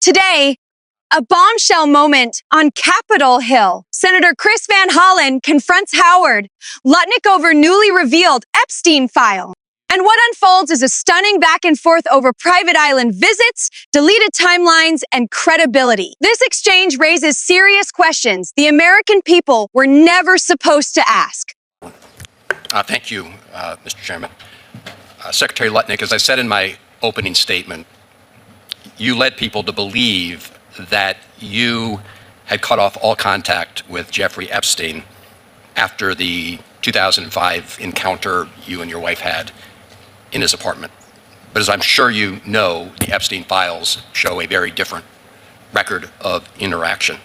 Today, a bombshell moment on Capitol Hill. Senator Chris Van Hollen confronts Howard Lutnick over newly revealed Epstein file. And what unfolds is a stunning back and forth over private island visits, deleted timelines, and credibility. This exchange raises serious questions the American people were never supposed to ask. Thank you, Mr. Chairman. Secretary Lutnick, as I said in my opening statement, you led people to believe that you had cut off all contact with Jeffrey Epstein after the 2005 encounter you and your wife had in his apartment. But as I'm sure you know, the Epstein files show a very different record of interaction.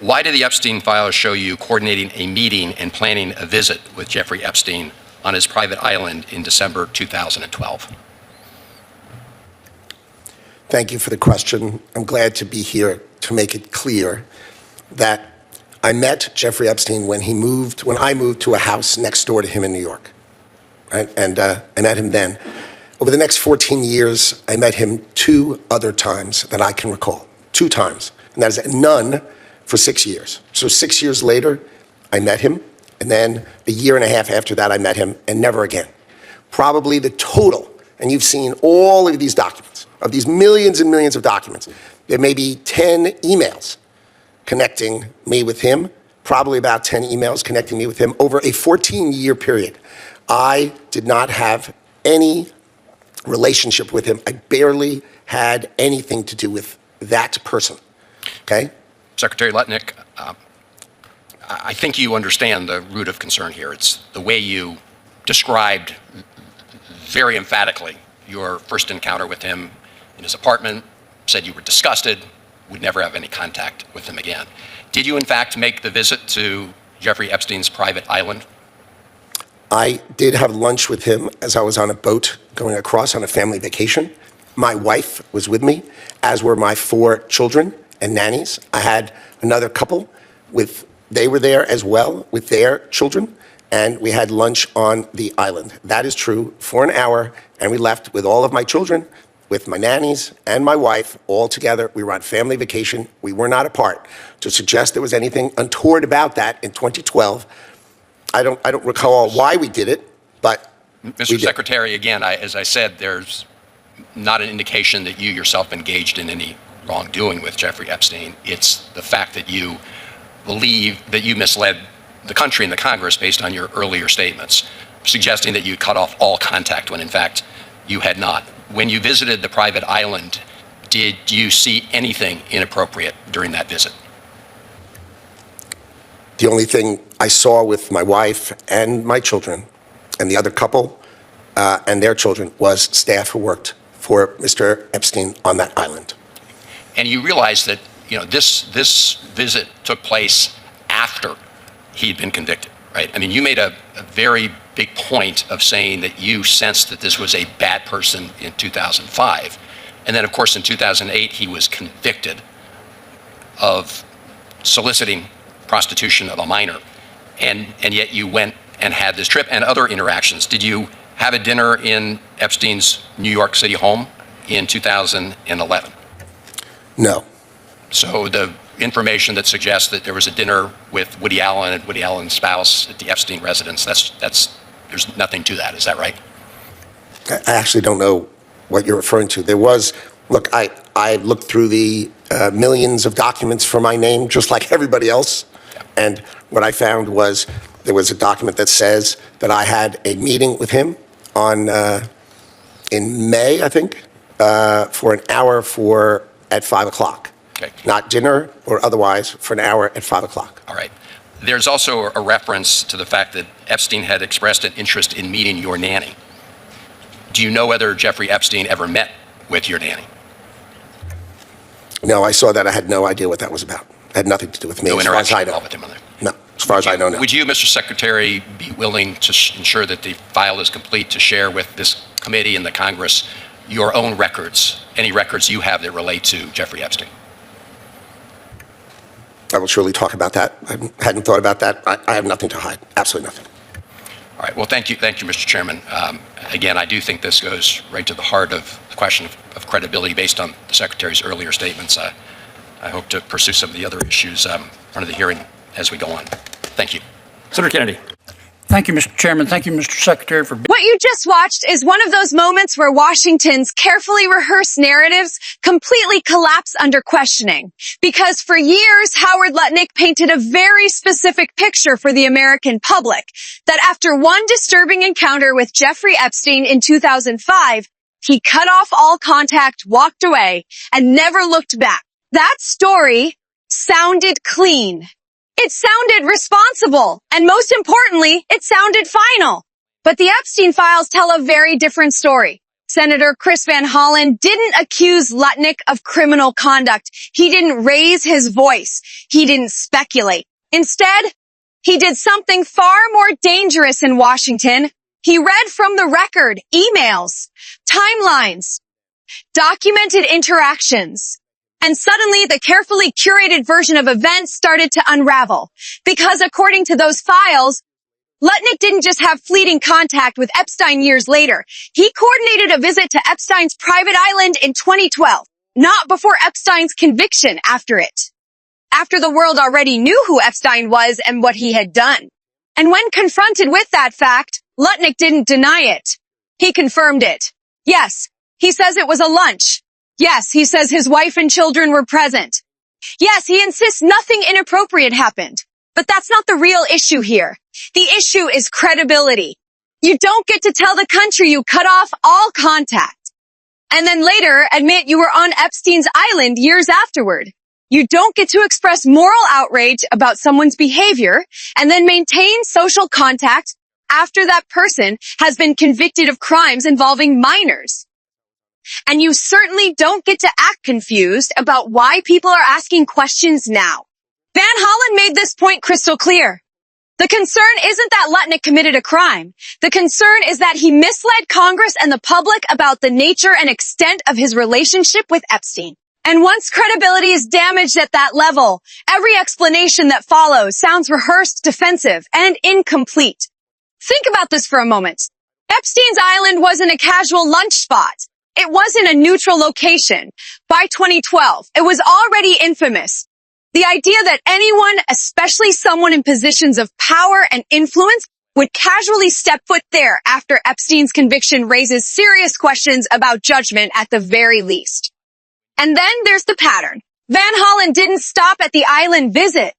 Why did the Epstein files show you coordinating a meeting and planning a visit with Jeffrey Epstein on his private island in December 2012? Thank you for the question. I'm glad to be here to make it clear that I met Jeffrey Epstein when I moved to a house next door to him in New York. Right? And I met him then. Over the next 14 years, I met him 2 other times that I can recall. 2 times. And that is none for 6 years. So 6 years later, I met him. And then a year and a half after that, I met him, and never again. Probably the total, and you've seen all of these documents, of these millions and millions of documents, there may be 10 emails connecting me with him, probably about 10 emails connecting me with him over a 14-year period. I did not have any relationship with him. I barely had anything to do with that person, okay? Secretary Lutnick, I think you understand the root of concern here. It's the way you described very emphatically your first encounter with him in his apartment, said you were disgusted, would never have any contact with him again. Did you, in fact, make the visit to Jeffrey Epstein's private island? I did have lunch with him as I was on a boat going across on a family vacation. My wife was with me, as were my 4 children and nannies. I had another couple they were there as well with their children, and we had lunch on the island. That is true, for an hour, and we left with all of my children, with my nannies and my wife, all together. We were on family vacation. We were not apart. To suggest there was anything untoward about that in 2012, I don't recall why we did it, but Mr. Secretary, again, as I said, there's not an indication that you yourself engaged in any wrongdoing with Jeffrey Epstein. It's the fact that you believe that you misled the country and the Congress based on your earlier statements, suggesting that you cut off all contact when, in fact, you had not. When you visited the private island, did you see anything inappropriate during that visit? The only thing I saw with my wife and my children and the other couple and their children was staff who worked for Mr. Epstein on that island. And you realize that this visit took place after he'd been convicted, right? I mean, you made a very big point of saying that you sensed that this was a bad person in 2005. And then, of course, in 2008, he was convicted of soliciting prostitution of a minor. And yet you went and had this trip and other interactions. Did you have a dinner in Epstein's New York City home in 2011? No. So the information that suggests that there was a dinner with Woody Allen and Woody Allen's spouse at the Epstein residence, there's nothing to that. Is that right? I actually don't know what you're referring to. There was, look, I looked through the millions of documents for my name, just like everybody else. Yeah. And what I found was there was a document that says that I had a meeting with him in May, I think, for an hour at 5 o'clock. Okay. Not dinner or otherwise, for an hour at 5 o'clock. All right. There's also a reference to the fact that Epstein had expressed an interest in meeting your nanny. Do you know whether Jeffrey Epstein ever met with your nanny? No, I saw that. I had no idea what that was about. It had nothing to do with me. No as far as interaction I at know. all with him on there? No, as far as I know, no. Would you, Mr. Secretary, be willing to ensure that the file is complete to share with this committee and the Congress your own records, any records you have that relate to Jeffrey Epstein? I will surely talk about that. I hadn't thought about that. I have nothing to hide. Absolutely nothing. All right. Well, thank you, Mr. Chairman. Again, I do think this goes right to the heart of the question of credibility based on the Secretary's earlier statements. I hope to pursue some of the other issues in front of the hearing as we go on. Thank you. Senator Kennedy. Thank you, Mr. Chairman. Thank you, Mr. Secretary, for... What you just watched is one of those moments where Washington's carefully rehearsed narratives completely collapse under questioning. Because for years, Howard Lutnick painted a very specific picture for the American public, that after one disturbing encounter with Jeffrey Epstein in 2005, he cut off all contact, walked away, and never looked back. That story sounded clean. It sounded responsible, and most importantly, it sounded final. But the Epstein files tell a very different story. Senator Chris Van Hollen didn't accuse Lutnick of criminal conduct. He didn't raise his voice. He didn't speculate. Instead, he did something far more dangerous in Washington. He read from the record, emails, timelines, documented interactions. And suddenly, the carefully curated version of events started to unravel. Because according to those files, Lutnick didn't just have fleeting contact with Epstein years later. He coordinated a visit to Epstein's private island in 2012, not before Epstein's conviction after it. After the world already knew who Epstein was and what he had done. And when confronted with that fact, Lutnick didn't deny it. He confirmed it. Yes, he says it was a lunch. Yes, he says his wife and children were present. Yes, he insists nothing inappropriate happened. But that's not the real issue here. The issue is credibility. You don't get to tell the country you cut off all contact, and then later admit you were on Epstein's island years afterward. You don't get to express moral outrage about someone's behavior and then maintain social contact after that person has been convicted of crimes involving minors. And you certainly don't get to act confused about why people are asking questions now. Van Hollen made this point crystal clear. The concern isn't that Lutnick committed a crime. The concern is that he misled Congress and the public about the nature and extent of his relationship with Epstein. And once credibility is damaged at that level, every explanation that follows sounds rehearsed, defensive, and incomplete. Think about this for a moment. Epstein's island wasn't a casual lunch spot. It wasn't a neutral location. By 2012, it was already infamous. The idea that anyone, especially someone in positions of power and influence, would casually step foot there after Epstein's conviction raises serious questions about judgment at the very least. And then there's the pattern. Van Hollen didn't stop at the island visit.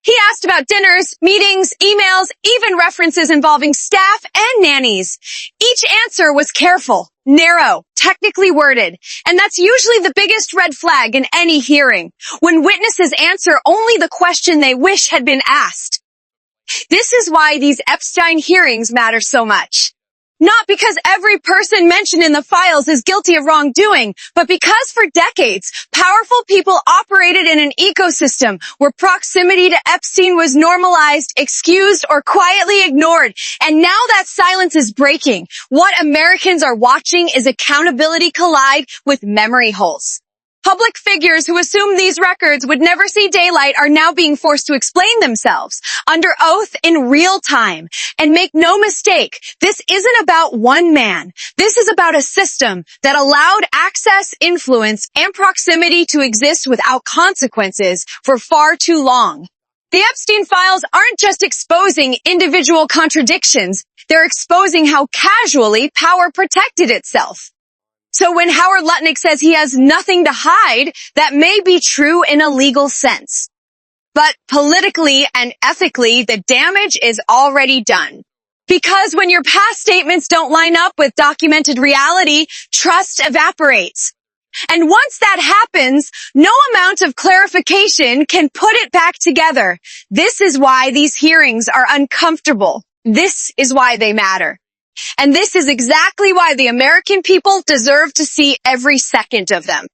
He asked about dinners, meetings, emails, even references involving staff and nannies. Each answer was careful, narrow, technically worded, and that's usually the biggest red flag in any hearing, when witnesses answer only the question they wish had been asked. This is why these Epstein hearings matter so much. Not because every person mentioned in the files is guilty of wrongdoing, but because for decades, powerful people operated in an ecosystem where proximity to Epstein was normalized, excused, or quietly ignored. And now that silence is breaking. What Americans are watching is accountability collide with memory holes. Public figures who assumed these records would never see daylight are now being forced to explain themselves under oath in real time. And make no mistake, this isn't about one man. This is about a system that allowed access, influence, and proximity to exist without consequences for far too long. The Epstein files aren't just exposing individual contradictions. They're exposing how casually power protected itself. So when Howard Lutnick says he has nothing to hide, that may be true in a legal sense. But politically and ethically, the damage is already done. Because when your past statements don't line up with documented reality, trust evaporates. And once that happens, no amount of clarification can put it back together. This is why these hearings are uncomfortable. This is why they matter. And this is exactly why the American people deserve to see every second of them.